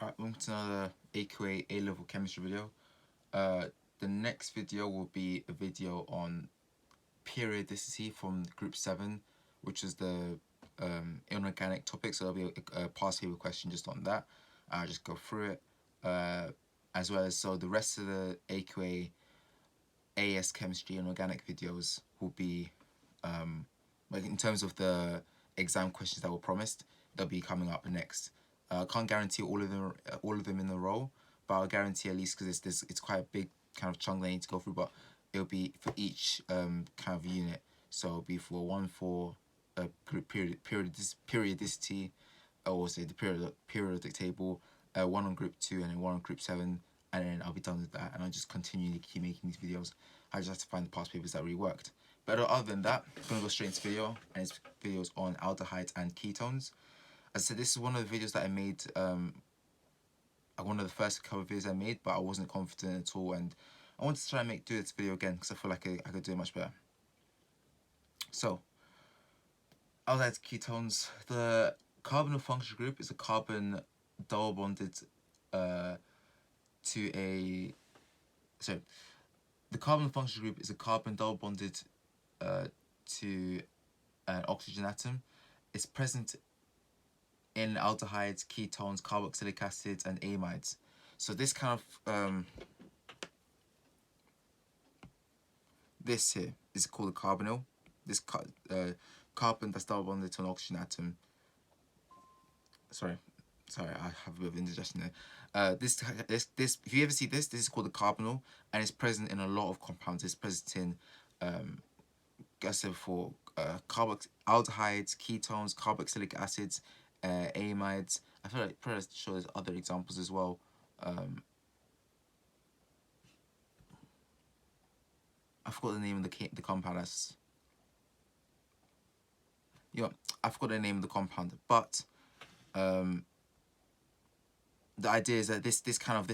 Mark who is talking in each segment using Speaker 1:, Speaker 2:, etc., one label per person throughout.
Speaker 1: Welcome to another AQA A-level chemistry video. The next video will be a video on periodicity from group 7, which is the inorganic topic, so there'll be a past paper question just on that. I'll just go through it, as well as so the rest of the AQA AS chemistry and organic videos will be like in terms of the exam questions that were promised, they'll be coming up next. I can't guarantee all of them in a row, but I'll guarantee at least because it's quite a big kind of chunk they need to go through. But it'll be for each kind of unit. So it'll be for one for group periodicity, or say the periodic table, one on group 2 and then one on group 7, and then I'll be done with that. And I'll just continue to keep making these videos. I just have to find the past papers that really worked. But other than that, I'm gonna go straight into video, and it's videos on aldehydes and ketones. As I said, this is one of the videos that I made, one of the first cover videos I made, but I wasn't confident at all, and I wanted to try and do this video again because I feel like I could do it much better. So, aldehydes, ketones. The carbonyl functional group is a carbon double bonded to a. So, the carbon functional group is a carbon double bonded to an oxygen atom. It's present in aldehydes, ketones, carboxylic acids, and amides. So this kind of this here is called a carbonyl. This carbon that's double bonded to an oxygen atom. Sorry, I have a bit of indigestion there. This if you ever see this is called a carbonyl, and it's present in a lot of compounds. It's present in I said before, aldehydes, ketones, carboxylic acids, amides. I feel like probably show there's other examples as well. I forgot the name of the compound. I forgot the name of the compound, but the idea is that this kind of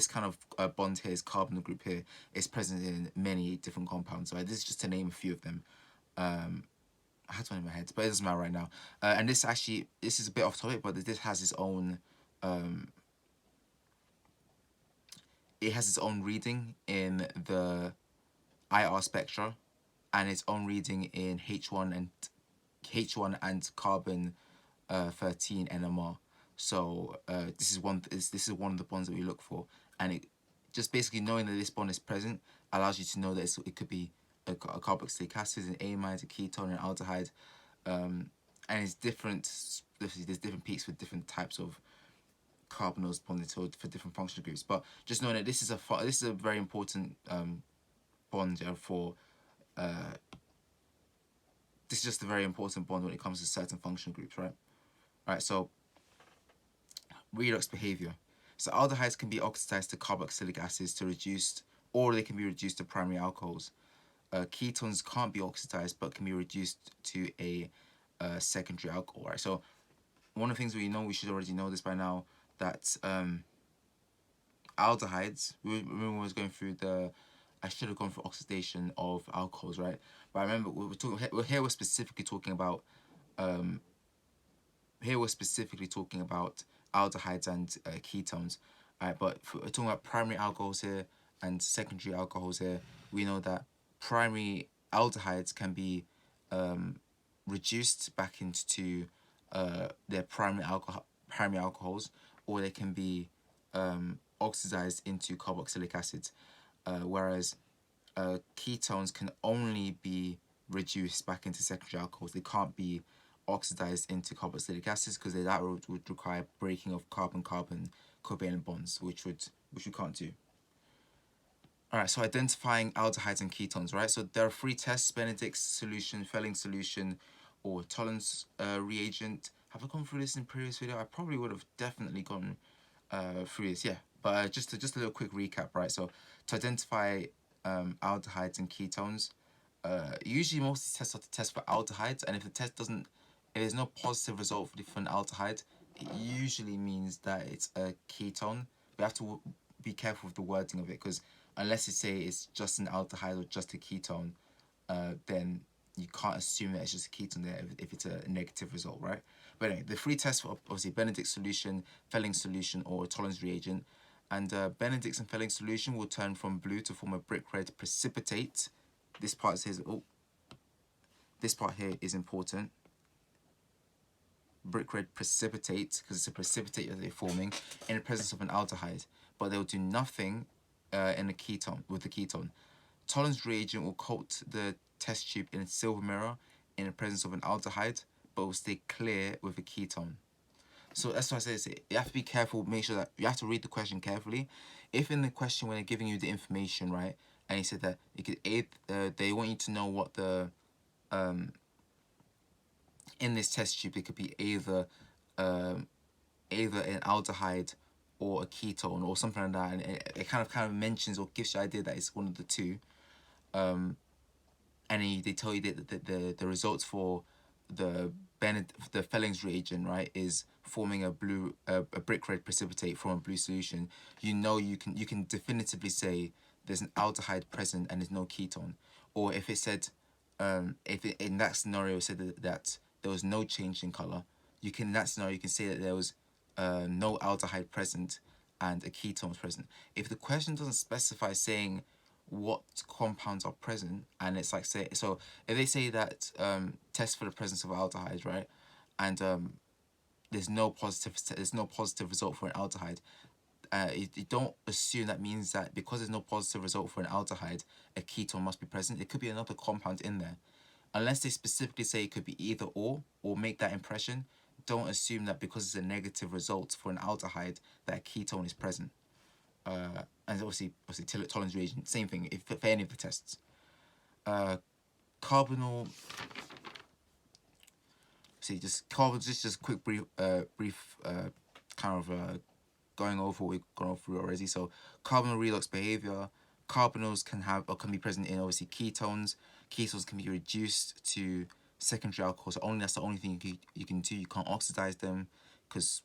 Speaker 1: bond here, is carbonyl group here, is present in many different compounds. So this is just to name a few of them. I had one in my head, but it doesn't matter right now. And this is a bit off topic, but this has its own. It has its own reading in the IR spectra, and its own reading in H1 and carbon 13 NMR. So this is one of the bonds that we look for, and it just basically knowing that this bond is present allows you to know that it could be a carboxylic acid, an amide, a ketone, an aldehyde, and it's different. There's different peaks for different types of carbonyls bonded to for different functional groups. But just knowing that this is a very important bond for. This is just a very important bond when it comes to certain functional groups, right? Right. So redox behavior. So aldehydes can be oxidized to carboxylic acids to reduce, or they can be reduced to primary alcohols. Ketones can't be oxidized but can be reduced to a secondary alcohol, right? So one of the things we should already know this by now, that aldehydes, remember when I was going through I should have gone for oxidation of alcohols, right? But I remember we're specifically talking about aldehydes and ketones, right? But we're talking about primary alcohols here and secondary alcohols here. We know that primary aldehydes can be reduced back into their primary alcohols, or they can be oxidized into carboxylic acids, whereas ketones can only be reduced back into secondary alcohols. They can't be oxidized into carboxylic acids because that would require breaking of carbon-carbon covalent bonds, which we can't do. Alright, so identifying aldehydes and ketones, right? So there are 3 tests: Benedict's solution, Fehling solution, or Tollens reagent. Have I gone through this in a previous video? I probably would have definitely gone through this, yeah. But just a little quick recap, right? So to identify aldehydes and ketones, usually most of these tests are to test for aldehydes, and if the test if there's no positive result for an aldehyde, it usually means that it's a ketone. We have to be careful with the wording of it, because unless it's just an aldehyde or just a ketone, then you can't assume that it's just a ketone there if it's a negative result, right? But but anyway, the three tests for obviously Benedict's solution, Felling's solution, or Tollens reagent. And Benedict's and Felling's solution will turn from blue to form a brick red precipitate. This part says, oh, this part here is important. Brick red precipitate, because it's a precipitate that they're forming in the presence of an aldehyde, but they'll do nothing in a ketone with the ketone. Tollens reagent will coat the test tube in a silver mirror in the presence of an aldehyde, but will stay clear with a ketone. So that's why I say you have to be careful, make sure that you have to read the question carefully. If in the question when they're giving you the information, right, and he said that you could they want you to know what the in this test tube it could be either either an aldehyde or a ketone or something like that, and it kind of mentions or gives you the idea that it's one of the two. And they tell you that the results for the Felling's reagent, right, is forming a brick red precipitate from a blue solution. You know, you can definitively say there's an aldehyde present and there's no ketone. Or if it said if it, in that scenario said that there was no change in color, you can in that scenario you can say that there was no aldehyde present and a ketone was present. If the question doesn't specify saying what compounds are present, and it's like, say, so if they say that test for the presence of aldehydes, right, and there's no positive result for an aldehyde, you don't assume that means that because there's no positive result for an aldehyde, a ketone must be present. It could be another compound in there, unless they specifically say it could be either or make that impression. Don't assume that because it's a negative result for an aldehyde that a ketone is present. And obviously Tollens reagent, same thing if for any of the tests. Carbonyl. See, just quick brief kind of going over what we've gone through already. So carbonyl redox behavior. Carbonyls can be present in obviously ketones. Ketones can be reduced to secondary alcohols. So that's the only thing you can do. You can't oxidize them because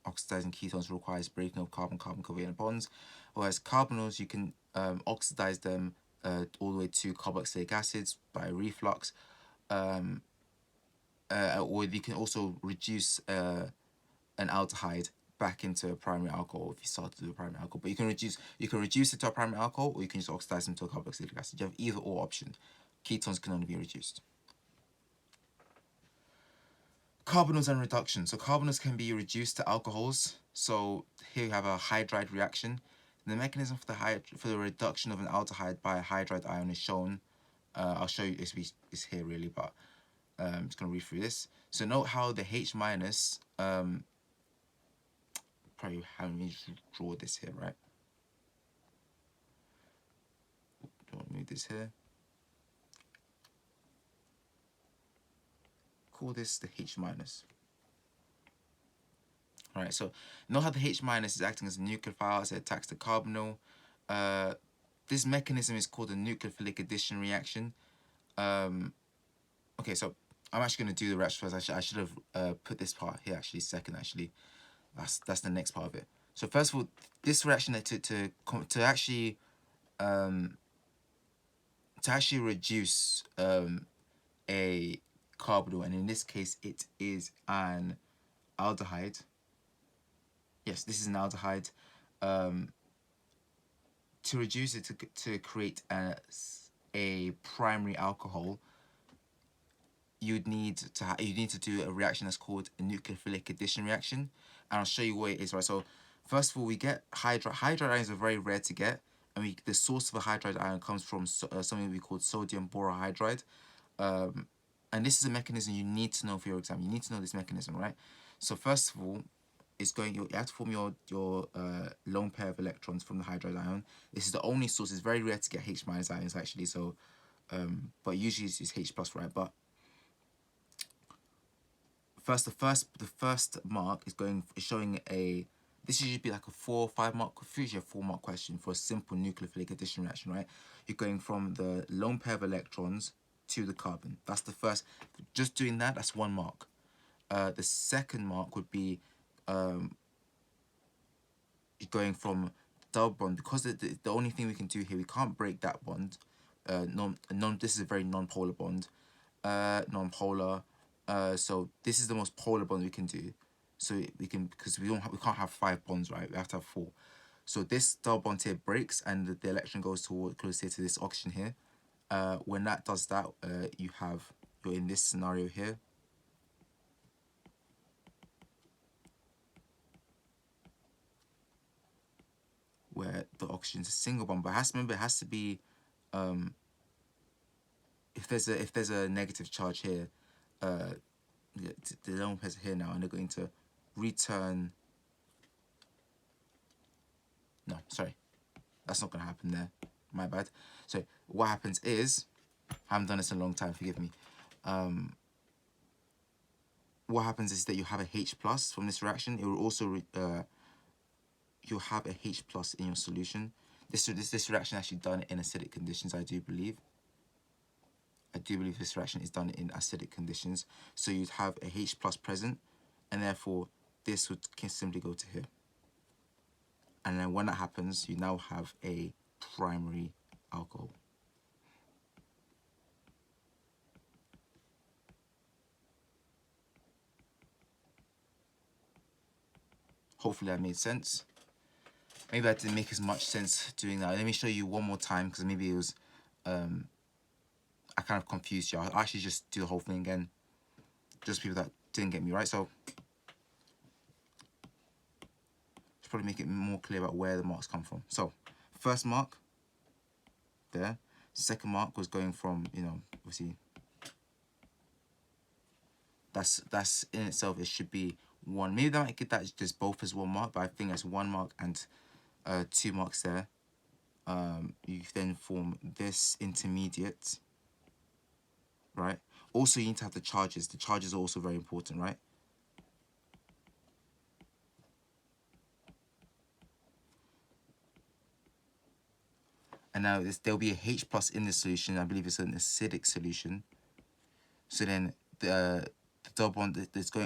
Speaker 1: oxidizing ketones requires breaking of carbon-carbon covalent bonds. Whereas carbonyls, you can oxidize them all the way to carboxylic acids by reflux. Or you can also reduce an aldehyde back into a primary alcohol if you start to do a primary alcohol. But you can reduce it to a primary alcohol, or you can just oxidize them to a carboxylic acid. You have either or option. Ketones can only be reduced. Carbonyls and reduction. So carbonyls can be reduced to alcohols. So here you have a hydride reaction. The mechanism for the reduction of an aldehyde by a hydride ion is shown. I'll show you, it's here really, but I'm just going to read through this. So note how the H minus, probably having me draw this here, right? Don't move this here. Call this the H minus. Alright, so note how the H minus is acting as a nucleophile as it attacks the carbonyl. This mechanism is called a nucleophilic addition reaction. Okay, so I'm actually going to do the reaction first. I should have put this part here actually second. Actually, that's the next part of it. So first of all, this reaction to actually reduce a carbonyl, and in this case it is an aldehyde. Yes, this is an aldehyde. To reduce it to create a primary alcohol, you need to do a reaction that's called a nucleophilic addition reaction, and I'll show you what it is. Right. So first of all, we get hydride ions are very rare to get, and the source of a hydride ion comes from something we call sodium borohydride. And this is a mechanism you need to know for your exam. You need to know this mechanism, right? So first of all, you have to form your lone pair of electrons from the hydride ion. This is the only source. It's very rare to get H minus ions actually. So, but usually it's H plus, right? But the first mark is showing a. This should be like a 4 or 5 mark, usually a 4 mark question for a simple nucleophilic addition reaction, right? You're going from the lone pair of electrons to the carbon. That's the first. Just doing that, that's 1 mark. The second mark would be going from double bond, because the only thing we can do here, we can't break that bond. This is a very non-polar bond. Non-polar. So this is the most polar bond we can do. So we can, because we can't have 5 bonds, right? We have to have 4. So this double bond here breaks, and the electron goes closer to this oxygen here. When that does that, you're in this scenario here. Where the oxygen's a single bond, but it has to be, if there's a negative charge here, the lone pairs are here now, and they're going to return. No, sorry, that's not going to happen there. My bad. So what happens is, I haven't done this in a long time. Forgive me. What happens is that you have a H plus from this reaction. It will also you'll have a H plus in your solution. This reaction actually done in acidic conditions, I do believe. This reaction is done in acidic conditions. So you'd have a H plus present, and therefore this can simply go to here. And then when that happens, you now have a primary alcohol. Hopefully that made sense. Maybe I didn't make as much sense doing that. Let me show you one more time, because maybe it was, I kind of confused you. I'll actually just do the whole thing again, just people that didn't get me right. So, should probably make it more clear about where the marks come from. So, first mark, there. Second mark was going from, obviously, that's in itself, it should be 1. Maybe they might get that just both as 1 mark, but I think that's 1 mark and 2 marks there. You then form this intermediate, right? Also, you need to have the charges. The charges are also very important, right? And now there'll be a H plus in the solution. I believe it's an acidic solution. So then the double bond that's your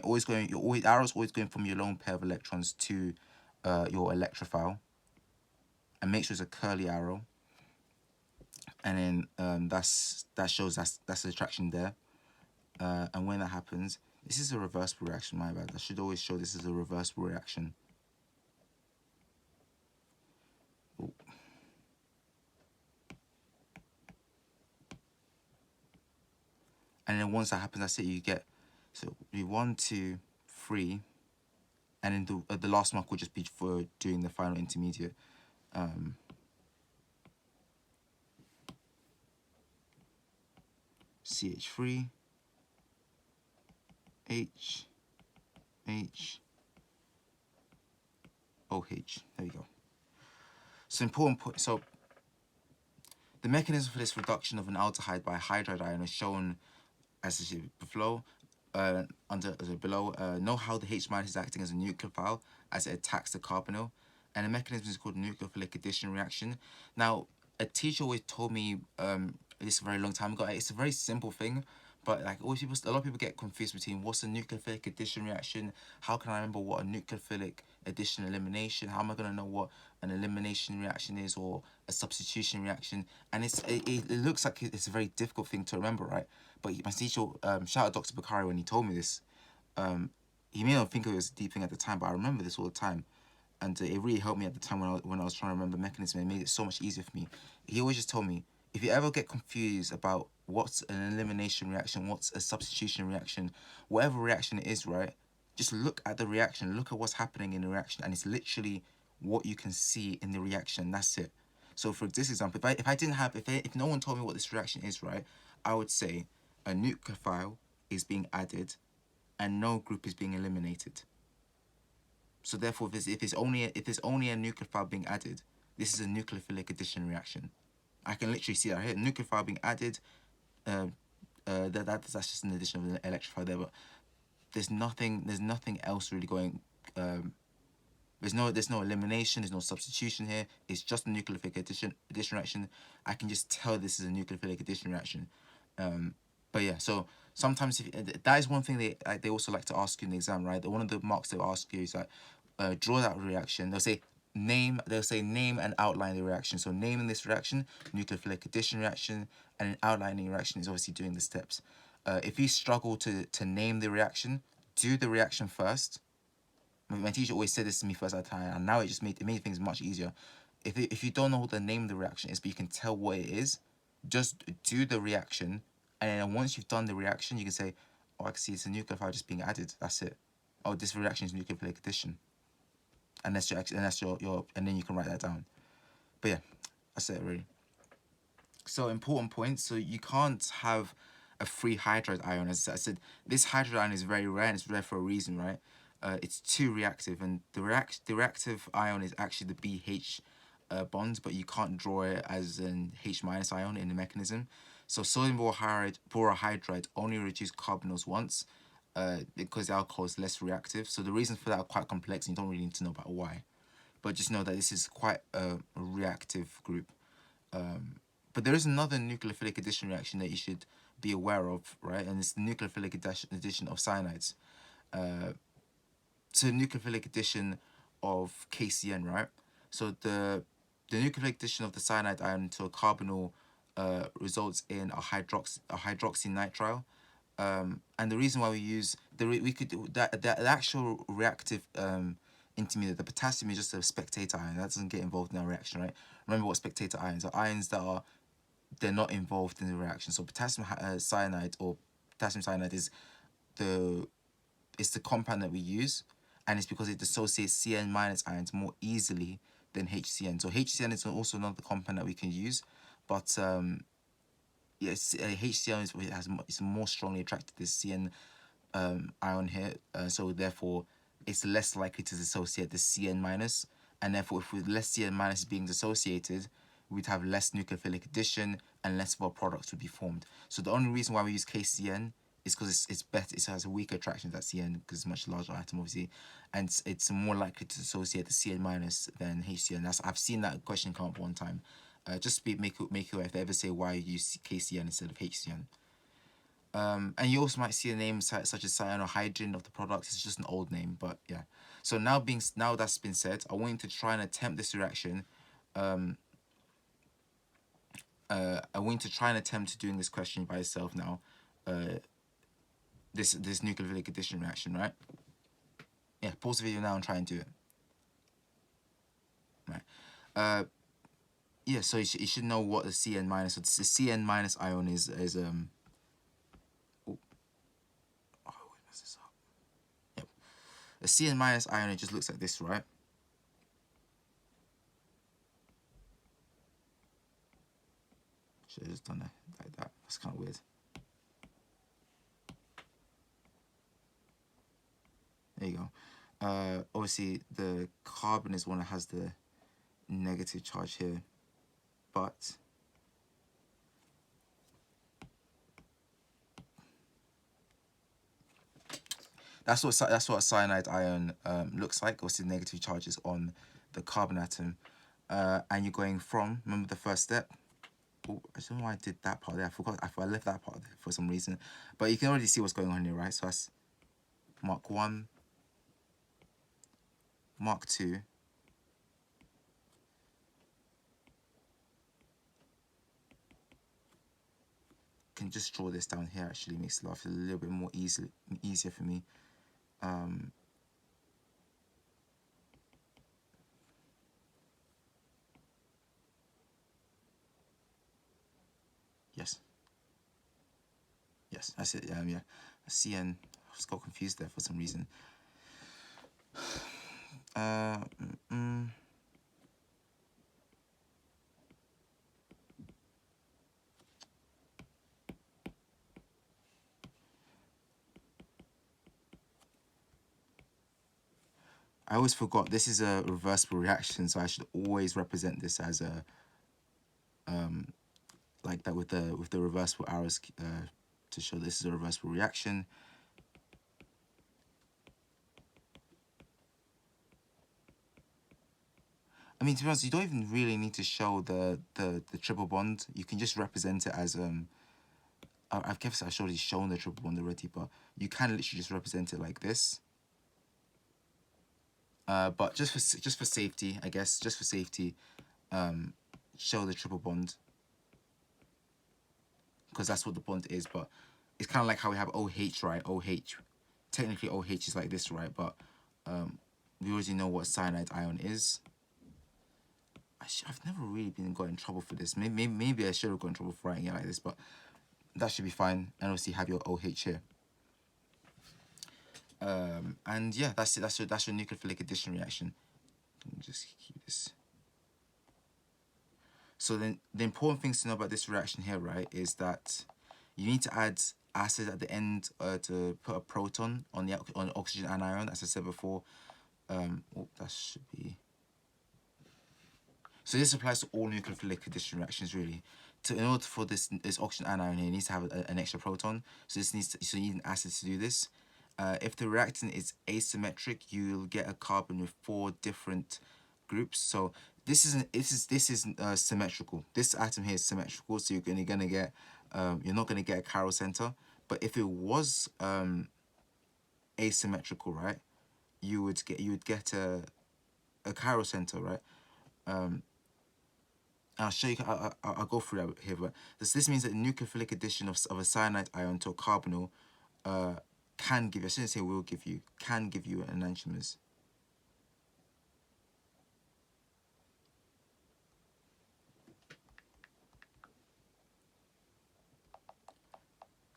Speaker 1: arrow's always going from your lone pair of electrons to your electrophile. And make sure it's a curly arrow. And then that shows that's the attraction there. And when that happens, this is a reversible reaction, my bad. I should always show this as a reversible reaction. Ooh. And then once that happens, that's it. You get, so 1, 2, 3, and then the last mark will just be for doing the final intermediate. CH3, H, OH. There we go. So important point. So the mechanism for this reduction of an aldehyde by a hydride ion is shown as below. Below, know how the H- is acting as a nucleophile as it attacks the carbonyl, and the mechanism is called nucleophilic addition reaction. Now, a teacher always told me this a very long time ago. It's a very simple thing, but like a lot of people get confused between what's a nucleophilic addition reaction. How can I remember what a nucleophilic addition elimination? How am I gonna know what an elimination reaction is or a substitution reaction? And it looks like it's a very difficult thing to remember, right? But my teacher, shout out Dr. Bakari when he told me this. He may not think it was a deep thing at the time, but I remember this all the time. And it really helped me at the time when I was trying to remember the mechanism. It made it so much easier for me. He always just told me, if you ever get confused about what's an elimination reaction, what's a substitution reaction, whatever reaction it is, right? Just look at the reaction, look at what's happening in the reaction, and it's literally what you can see in the reaction. That's it. So for this example, if no one told me what this reaction is, right, I would say a nucleophile is being added and no group is being eliminated. So therefore, if there's only a nucleophile being added, this is a nucleophilic addition reaction. I can literally see that here. Nucleophile being added, that's just an addition of an electrophile there. But there's nothing else really going. There's no elimination. There's no substitution here. It's just a nucleophilic addition reaction. I can just tell this is a nucleophilic addition reaction. But yeah, so sometimes that is one thing they also like to ask you in the exam, right? One of the marks they'll ask you is like, draw that reaction. They'll say name and outline the reaction. So naming this reaction, nucleophilic addition reaction, and an outlining reaction is obviously doing the steps. If you struggle to name the reaction, do the reaction first. My teacher always said this to me first at the time, and now it just made things much easier. If you don't know what the name of the reaction is, but you can tell what it is, just do the reaction, and then once you've done the reaction, you can say, oh, I can see it's a nucleophile just being added. That's it. Oh, this reaction is nucleophilic addition. And that's your and then you can write that down. But yeah, that's it really. So important points. So you can't have a free hydride ion. As I said, this hydride ion is very rare, and it's rare for a reason, right? It's too reactive, and the reactive ion is actually the BH bond, but you can't draw it as an H minus ion in the mechanism. So sodium borohydride only reduce carbonyls once, because the alcohol is less reactive. So the reasons for that are quite complex, and you don't really need to know about why. But just know that this is quite a reactive group. But there is another nucleophilic addition reaction that you should be aware of, right? And it's the nucleophilic addition of cyanides. So nucleophilic addition of KCN, right? So the nucleophilic addition of the cyanide ion to a carbonyl results in a hydroxynitrile. And the reason why we use the actual reactive intermediate, the potassium is just a spectator ion that doesn't get involved in our reaction, right? Remember what spectator ions are: ions that they're not involved in the reaction. So potassium cyanide or potassium cyanide is the compound that we use, and it's because it dissociates Cn minus ions more easily than HCN. So HCN is also another compound that we can use, but yes, HCN is more strongly attracted to Cn ion here, so therefore it's less likely to dissociate the Cn minus, and therefore if with less Cn minus being dissociated, we'd have less nucleophilic addition and less of our products would be formed. So the only reason why we use KCN is because it's better, it has a weaker attraction to that Cn because it's a much larger atom obviously, and it's more likely to dissociate the Cn minus than HCN. I've seen that question come up one time. Just make it aware if they ever say why you use KCN instead of HCN. And you also might see a name such as cyanohydrin of the product. It's just an old name, but yeah. So now that's been said, I want you to try and attempt this reaction. I want you to try and attempt doing this question by yourself now. This nucleophilic addition reaction, right? Yeah, pause the video now and try and do it. Right. Yeah, so you should know what the Cn minus. So the Cn minus ion is this up. Yep. A Cn minus ion, it just looks like this, right? Should have just done it like that. That's kind of weird. There you go. Obviously, the carbon is one that has the negative charge here, but that's what a cyanide ion looks like. Obviously, negative charges on the carbon atom, and you're going from, remember the first step. Oh, I don't know why I did that part there. I left that part there for some reason, but you can already see what's going on here, right? So that's Mark 1, Mark 2, can just draw this down here. Actually makes life a little bit more easier for me. Yes, that's it. Yeah, CN. I just got confused there for some reason. I always forgot this is a reversible reaction, so I should always represent this as a like that with the reversible arrows to show this is a reversible reaction. I mean, to be honest, you don't even really need to show the triple bond. You can just represent it as I guess I should have shown the triple bond already, but you can literally just represent it like this. But just for safety, I guess, just for safety, show the triple bond, because that's what the bond is. But it's kind of like how we have OH, right? OH, technically OH is like this, right? But we already know what cyanide ion is. I've never really been got in trouble for this. Maybe I should have got in trouble for writing it like this, but that should be fine. And obviously you have your OH here. And yeah, that's it. That's your nucleophilic addition reaction. Let me just keep this. So then the important things to know about this reaction here, right, is that you need to add acid at the end to put a proton on the oxygen anion, as I said before. That should be. So this applies to all nucleophilic addition reactions, really. In order for this oxygen anion here, it needs to have an extra proton. So so you need an acid to do this. If the reactant is asymmetric, you'll get a carbon with 4 different groups. So this is symmetrical. This atom here is symmetrical, so you're gonna get you're not gonna get a chiral center. But if it was asymmetrical, right, you would get a chiral center, right? I'll show you. I'll go through that here. But this means that the nucleophilic addition of a cyanide ion to a carbonyl can give you. I shouldn't say will give you. Can give you an enantiomers.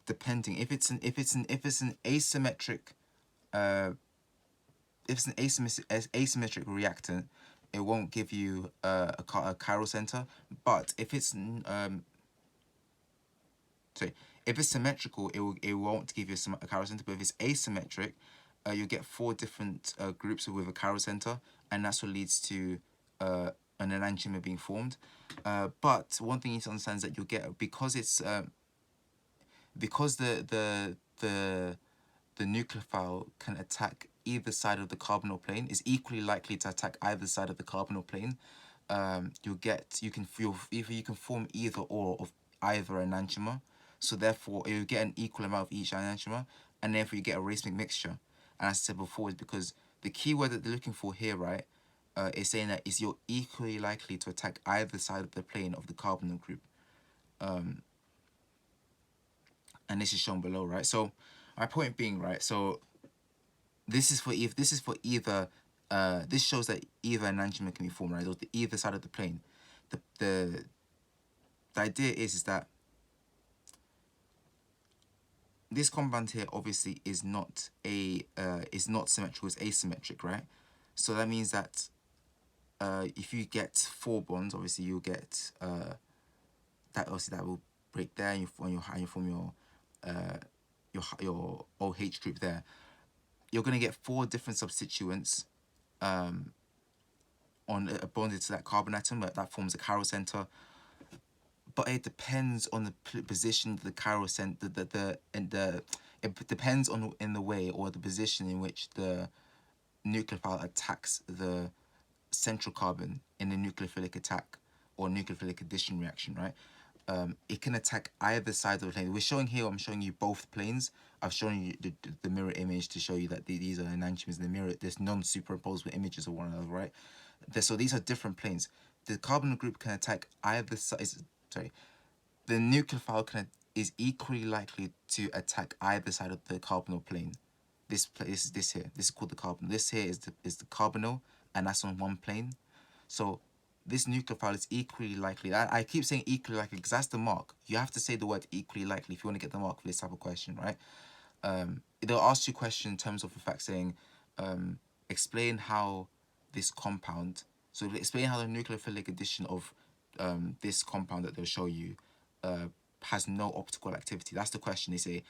Speaker 1: Depending if it's an asymmetric if it's an asymmetric reactant, it won't give you a chiral center. But if it's sorry, if it's symmetrical, it won't give you a chiral center. But if it's asymmetric, you'll get 4 different groups with a chiral center, and that's what leads to an enantiomer being formed. But one thing you need to understand is that you'll get, because it's because the nucleophile can attack either side of the carbonyl plane, is equally likely to attack either side of the carbonyl plane. You can form either or of either enantiomer. So therefore, you get an equal amount of each enantiomer, and therefore you get a racemic mixture. And as I said before, is because the key word that they're looking for here, right, is saying that is you're equally likely to attack either side of the plane of the carbonyl group. And this is shown below, right? So my point being, right, so this is for either this shows that either enantiomer can be formed, right, or either side of the plane. The idea is that this compound here obviously is not symmetrical, it's asymmetric, right? So that means that if you get 4 bonds, obviously you'll get that will break there, and you form your OH group there. You're going to get 4 different substituents bonded to that carbon atom, that forms a chiral center. But it depends on the position of the chiral center. It depends on in the way or the position in which the nucleophile attacks the central carbon in the nucleophilic attack or nucleophilic addition reaction, right? It can attack either side of the plane. I'm showing you both planes. I've shown you the mirror image to show you that these are enantiomers in the mirror. There's non-superimposable images of one another, right? So these are different planes. The carbonyl group can attack either side. Sorry, the nucleophile is equally likely to attack either side of the carbonyl plane. This here. This is called the carbon. This here is the carbonyl, and that's on one plane. So this nucleophile is equally likely. I keep saying equally likely because that's the mark. You have to say the word equally likely if you want to get the mark for this type of question, right? They'll ask you a question in terms of the fact saying, explain how this compound, so explain how the nucleophilic addition of this compound that they'll show you has no optical activity. That's the question. They say,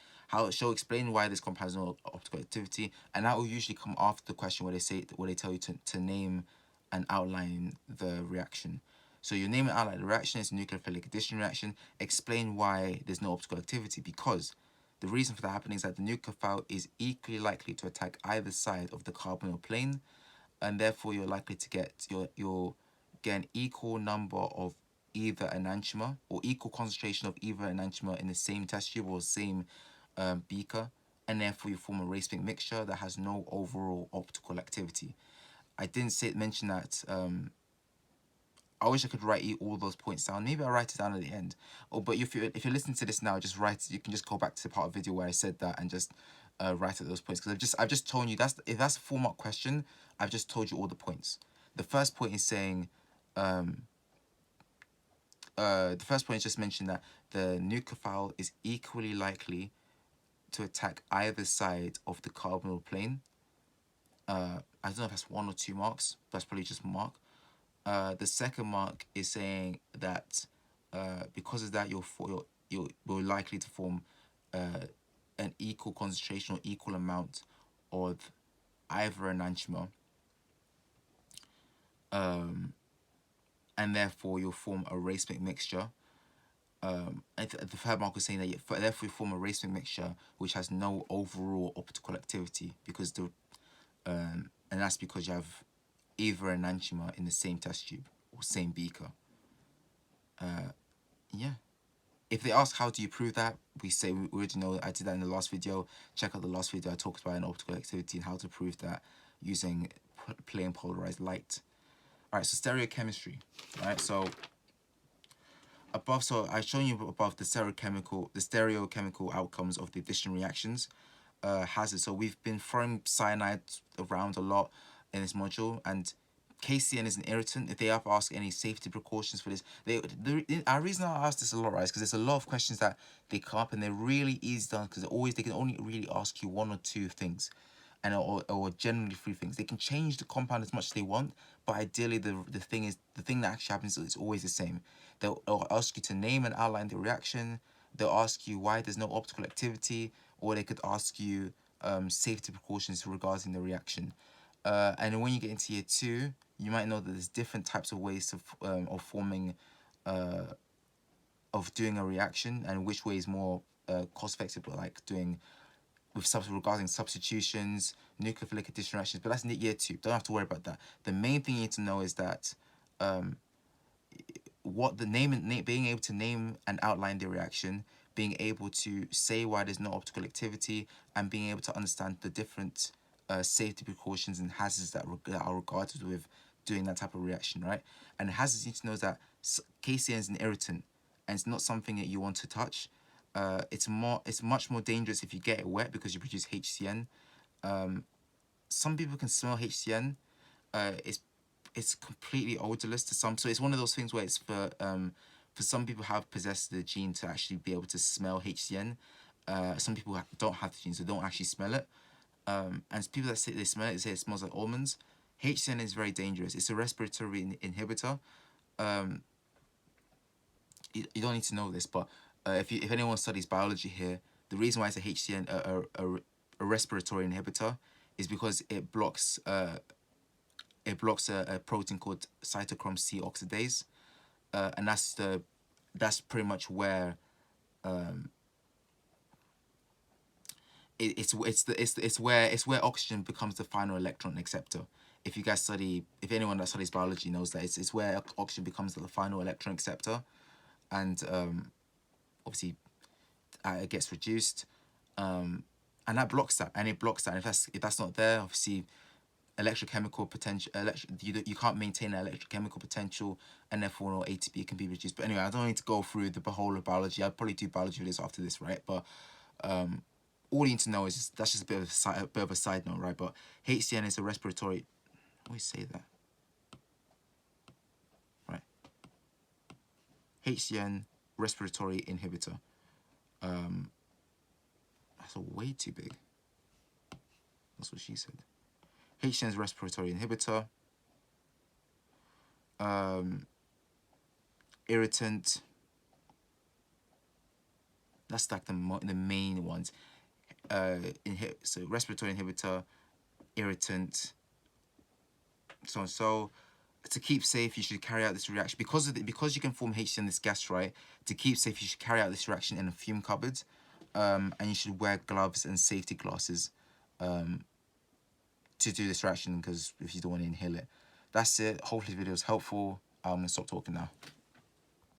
Speaker 1: explain why this compound has no optical activity, and that will usually come after the question where they tell you to name and outline the reaction. So you name and outline the reaction. It's a nucleophilic addition reaction. Explain why there's no optical activity, because the reason for that happening is that the nucleophile is equally likely to attack either side of the carbonyl plane, and therefore you're likely to get you'll get an equal number of either enantiomer or equal concentration of either enantiomer in the same test tube or same beaker, and therefore you form a racemic mixture that has no overall optical activity. I didn't mention that I wish I could write you all those points down. Maybe I'll write it down at the end. Or but if you're listening to this now, just write. You can just go back to the part of the video where I said that and just write at those points, because I've just told you if that's a 4-mark question. I've just told you all the points. The first point is saying, the first point is just mentioning that the nucleophile is equally likely to attack either side of the carbonyl plane. I don't know if that's 1 or 2 marks. That's probably just a mark. The second mark is saying that because of that, you're likely to form an equal concentration or equal amount of either enantiomer, and therefore you'll form a racemic mixture. And the third mark was saying that therefore you form a racemic mixture which has no overall optical activity, because and that's because you have either enantiomer in the same test tube or same beaker. Yeah. If they ask how do you prove that, we say we already know. I did that in the last video. Check out the last video. I talked about an optical activity and how to prove that using plain polarized light. All right, so stereochemistry. All right, so I've shown you above the stereochemical outcomes of the addition reactions. Hazard. So we've been throwing cyanide around a lot in this module, and KCN is an irritant. If they have asked any safety precautions for this, the reason I ask this a lot, right, is because there's a lot of questions that they come up and they're really easy done, because they can only really ask you 1 or 2 things, and or generally 3 things. They can change the compound as much as they want, but ideally the thing that actually happens is always the same. They'll ask you to name and outline the reaction. They'll ask you why there's no optical activity, or they could ask you safety precautions regarding the reaction. And then when you get into year 2, you might know that there's different types of ways of forming, of doing a reaction, and which way is more cost effective, but like doing regarding substitutions, nucleophilic addition reactions. But that's in year 2. Don't have to worry about that. The main thing you need to know is that what the being able to name and outline the reaction, being able to say why there's no optical activity, and being able to understand the different safety precautions and hazards that are regarded with doing that type of reaction, right? And hazards you need to know is that KCN is an irritant, and it's not something that you want to touch. It's much more dangerous if you get it wet, because you produce HCN. Some people can smell HCN. It's completely odorless to some, so it's one of those things where it's for some people have possessed the gene to actually be able to smell HCN. Some people don't have the gene, so don't actually smell it. And people that say they smell it, they say it smells like almonds. HCN is very dangerous. It's a respiratory inhibitor. You don't need to know this, but if anyone studies biology here, the reason why it's a HCN, a respiratory inhibitor, is because it blocks a protein called cytochrome C oxidase, and that's pretty much where it's where oxygen becomes the final electron acceptor. If anyone that studies biology knows that it's where oxygen becomes the final electron acceptor, and obviously it gets reduced, and that blocks that, and it blocks that. And if that's not there, obviously electrochemical potential, you can't maintain an electrochemical potential, and therefore no ATP can be reduced. But anyway, I don't need to go through the whole of biology. I'll probably do biology videos after this, right? But all you need to know is that's just a bit of a side note, right? But HCN is a respiratory. I always say that, right? HCN, respiratory inhibitor. That's way too big. That's what she said. HCN is respiratory inhibitor. Irritant. That's like the main ones. So respiratory inhibitor, irritant, so on. So to keep safe, you should carry out this reaction because you can form HCN, this gas, right? To keep safe, you should carry out this reaction in a fume cupboard, and you should wear gloves and safety glasses to do this reaction, because if you don't want to inhale it. That's it. Hopefully the video is helpful. I'm gonna stop talking now.